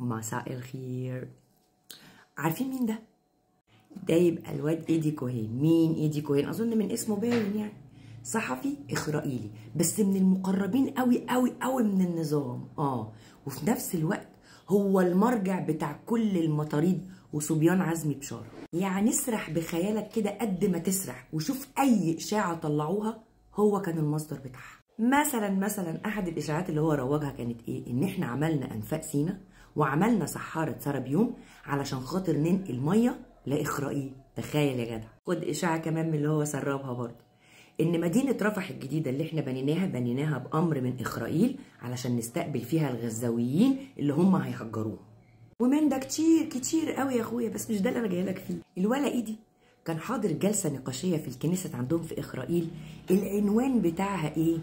مساء الخير. عارفين مين ده؟ ده يبقى الواد ايدي كوهين. مين ايدي كوهين؟ اظن من اسمه باين يعني. صحفي اسرائيلي بس من المقربين قوي قوي قوي من النظام. وفي نفس الوقت هو المرجع بتاع كل المطاريد وصبيان عزمي بشاره. يعني اسرح بخيالك كده قد ما تسرح وشوف اي اشاعه طلعوها هو كان المصدر بتاعها. مثلا احد الاشاعات اللي هو روجها كانت ايه؟ ان احنا عملنا انفاق سينا وعملنا سحاره سرابيوم علشان خاطر ننقل ميه لاسرائيل. تخيل يا جدع. خد اشاعه كمان من اللي هو سربها برضه، ان مدينه رفح الجديده اللي احنا بنيناها بامر من اسرائيل علشان نستقبل فيها الغزاويين اللي هم هيهجروها. ومن ده كتير قوي يا اخويا، بس مش ده اللي انا جايه لك فيه. الولا ايدي كان حاضر جلسه نقاشيه في الكنيسه عندهم في اسرائيل، العنوان بتاعها ايه؟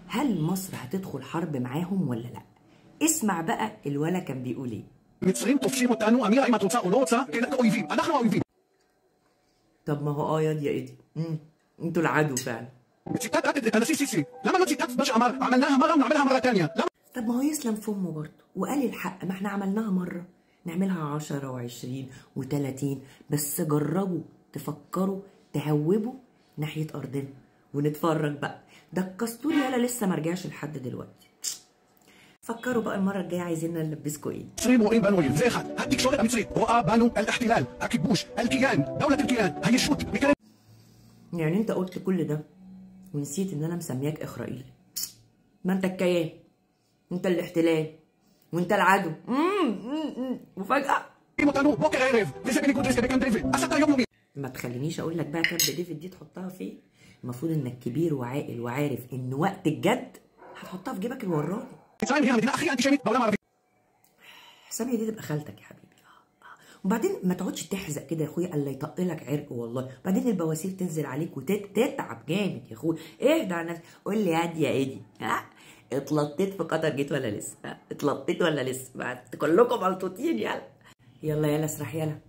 هل مصر هتدخل حرب معاهم ولا لا؟ اسمع بقى الولا كان بيقول ايه. מצרים תופסים אותנו, אמירה אם את רוצה או לא רוצה, כאויבים. אנחנו האויבים. طب ما هو يا ايدي انتوا العدو فعلا. ציטטת הנשיא סיסי. למה לא ציטטת מה שאמר? עמלناها مرة ونعملها مرة تانية. طب ما هو يسلم في امه برضه وقال الحق، ما احنا عملناها مره نعملها 10 و20 و30، بس جربوا تفكروا تهوبوا ناحيه ارضنا ونتفرج بقى. ده الكستور يالا لسه ما رجعش لحد دلوقتي. فكروا بقى المره الجايه عايزين نلبسكوا ايه. מצרים רואים בנו אויב. זה אחד. התקשורת המצרית רואה בנו الاحتلال, הכיבוש, الكيان, دولة الكيان, הישות. يعني انت قلت كل ده ونسيت ان انا مسمياك اسرائيلي. ما انت الكيان، انت الاحتلال، وانت العدو. وفجأة بكره عرب وזה בניגוד להסכמי קמפ דיוויד. הסתה יומיומית. ما تخلينيش اقول لك بقى كامب ديفيد دي تحطها فين. المفروض انك كبير وعاقل وعارف ان وقت الجد هتحطها في جيبك الوراني. מצרים هي המדינה הכי אנטישמית בעולם הערבי. سامية دي تبقى خالتك يا حبيبي. وبعدين ما تقعدش تحزق كده يا اخويا، الا يطقلك عرق والله. بعدين البواسير تنزل عليك وتتعب جامد يا اخويا. اهدى على نفسك. قول لي هادي يا ايدي، اتلطيت في قطر جيت ولا لسه؟ اتلطيت ولا لسه؟ كلكم ملطوطين. يلا اسرح يلا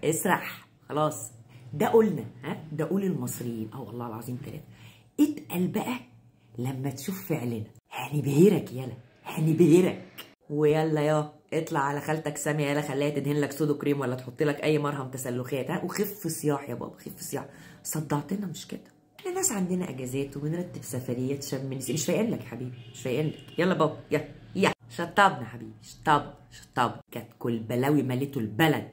اسرح خلاص. ده قلنا ده قول المصريين. والله العظيم 3. اتقل بقى لما تشوف فعلنا. هنبهرك هنبهرك. ويلا اطلع على خالتك سامية يلا، خليها تدهن لك سودو كريم ولا تحط لك اي مرهم تسلخات. وخف صياح يا بابا، خف صياح. صدعتنا مش كده؟ احنا ناس عندنا اجازات وبنرتب سفريات شم نسي. مش فايقين لك يا حبيبي، مش فايقين لك. يلا بابا يلا شطبنا حبيبي، شطب كانت كل بلاوي مليتوا البلد.